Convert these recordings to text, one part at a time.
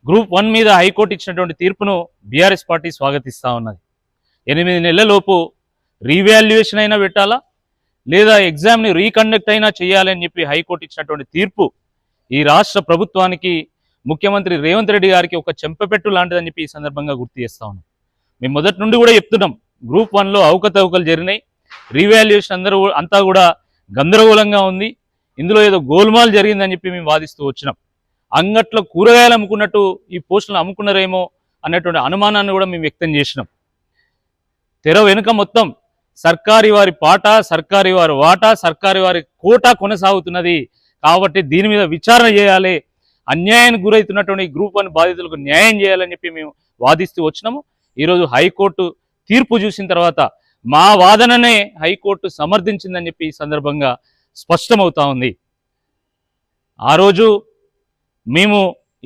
Group 1 మీద high court ఇచ్చినటువంటి తీర్పును బీఆర్ఎస్ పార్టీ స్వాగతిస్తూ ఉన్నది. 8 నెలలలోపు రీవాల్యుయేషన్ అయినా పెట్టాలా, లేదా ఎగ్జామ్ని రీకండక్ట్ అయినా చేయాలని చెప్పి హైకోర్టు ఇచ్చినటువంటి తీర్పు ఈ రాష్ట్ర ప్రభుత్వానికి, ముఖ్యమంత్రి రేవంత్ రెడ్డి గారికి ఒక చెంపపెట్టు లాంటిదని చెప్పి ఈ సందర్భంగా గుర్తు చేస్తా ఉన్నాం. మేము మొదటి నుండి కూడా చెప్తున్నాం, గ్రూప్ 1లో అవకతవకలు జరిగినాయి, రీవాల్యుయేషన్ అంతా కూడా గందరగోళంగా ఉంది, ఇందులో ఏదో గోల్మాల్ జరిగిందని చెప్పి మేము వాదిస్తూ వచ్చినాం. అంగట్లో కూరగాయలు అమ్ముకున్నట్టు ఈ పోస్టులను అమ్ముకున్నారేమో అన్నటువంటి అనుమానాన్ని కూడా మేము వ్యక్తం చేసినాం. తెర వెనుక మొత్తం సర్కారీ వారి పాట, సర్కారీ వారి వాటా, సర్కారీ వారి కోటా కొనసాగుతున్నది. కాబట్టి దీని మీద విచారణ చేయాలి, అన్యాయానికి గురవుతున్నటువంటి గ్రూప్ 1 బాధితులకు న్యాయం చేయాలని చెప్పి మేము వాదిస్తూ వచ్చినాము. ఈరోజు హైకోర్టు తీర్పు చూసిన తర్వాత మా వాదననే హైకోర్టు సమర్థించిందని చెప్పి ఈ సందర్భంగా స్పష్టమవుతా ఉంది. ఆ రోజు మేము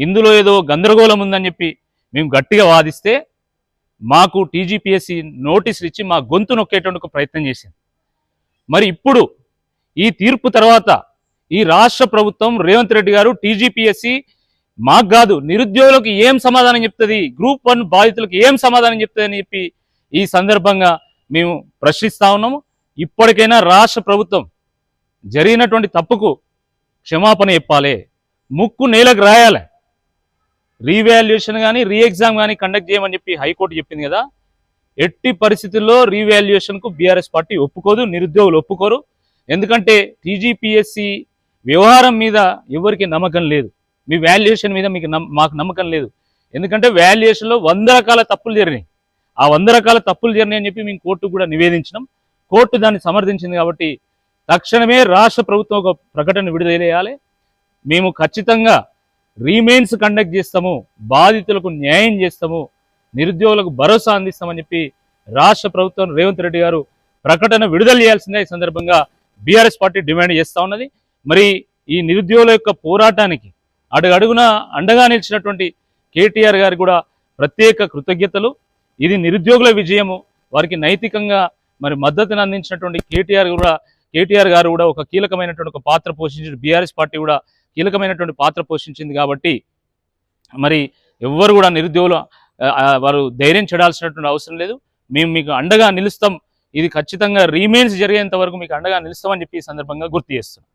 ఇందులో ఏదో గందరగోళం ఉందని చెప్పి మేము గట్టిగా వాదిస్తే మాకు టీజీపీఎస్సీ నోటీసులు ఇచ్చి మా గొంతు నొక్కేటువంటి ప్రయత్నం చేసింది. మరి ఇప్పుడు ఈ తీర్పు తర్వాత ఈ రాష్ట్ర ప్రభుత్వం, రేవంత్ రెడ్డి గారు, టీజీపీఎస్సీ మాకు కాదు నిరుద్యోగులకు ఏం సమాధానం చెప్తుంది, గ్రూప్ 1 బాధితులకు ఏం సమాధానం చెప్తుంది అని చెప్పి ఈ సందర్భంగా మేము ప్రశ్నిస్తా ఉన్నాము. ఇప్పటికైనా రాష్ట్ర ప్రభుత్వం జరిగినటువంటి తప్పుకు క్షమాపణ చెప్పాలి, ముక్కు నేలకు రాయాలి. రీవాల్యుయేషన్ కానీ రీఎగ్జామ్ కానీ కండక్ట్ చేయమని చెప్పి హైకోర్టు చెప్పింది కదా. ఎట్టి పరిస్థితుల్లో రీవాల్యుయేషన్కు బీఆర్ఎస్ పార్టీ ఒప్పుకోదు, నిరుద్యోగులు ఒప్పుకోరు. ఎందుకంటే టీజీపీఎస్సీ వ్యవహారం మీద ఎవరికి నమ్మకం లేదు, మీ వాల్యుయేషన్ మీద మాకు నమ్మకం లేదు. ఎందుకంటే వాల్యుయేషన్లో 100 రకాల తప్పులు జరిగినాయి. ఆ 100 రకాల తప్పులు జరిగినాయి అని చెప్పి మేము కోర్టుకు కూడా నివేదించినాం. కోర్టు దాన్ని సమర్థించింది. కాబట్టి తక్షణమే రాష్ట్ర ప్రభుత్వం ఒక ప్రకటన విడుదల చేయాలి. మేము ఖచ్చితంగా రీమెయిన్స్ కండక్ట్ చేస్తాము, బాధితులకు న్యాయం చేస్తాము, నిరుద్యోగులకు భరోసా అందిస్తామని చెప్పి రాష్ట్ర ప్రభుత్వం, రేవంత్ రెడ్డి గారు ప్రకటన విడుదల చేయాల్సిందే ఈ సందర్భంగా బీఆర్ఎస్ పార్టీ డిమాండ్ చేస్తూ ఉన్నది. మరి ఈ నిరుద్యోగుల యొక్క పోరాటానికి అడుగడుగున అండగా నిలిచినటువంటి కేటీఆర్ గారికి కూడా ప్రత్యేక కృతజ్ఞతలు. ఇది నిరుద్యోగుల విజయము. వారికి నైతికంగా మరి మద్దతును అందించినటువంటి కేటీఆర్ గారు కూడా ఒక కీలకమైనటువంటి ఒక పాత్ర పోషించి, బీఆర్ఎస్ పార్టీ కూడా కీలకమైనటువంటి పాత్ర పోషించింది. కాబట్టి మరి ఎవ్వరు కూడా నిరుద్యోగులు వారు ధైర్యం చెడాల్సినటువంటి అవసరం లేదు. మేము మీకు అండగా నిలుస్తాం, ఇది ఖచ్చితంగా రీమెయిన్స్ జరిగేంత వరకు మీకు అండగా నిలుస్తామని చెప్పి ఈ సందర్భంగా గుర్తు చేస్తున్నాం.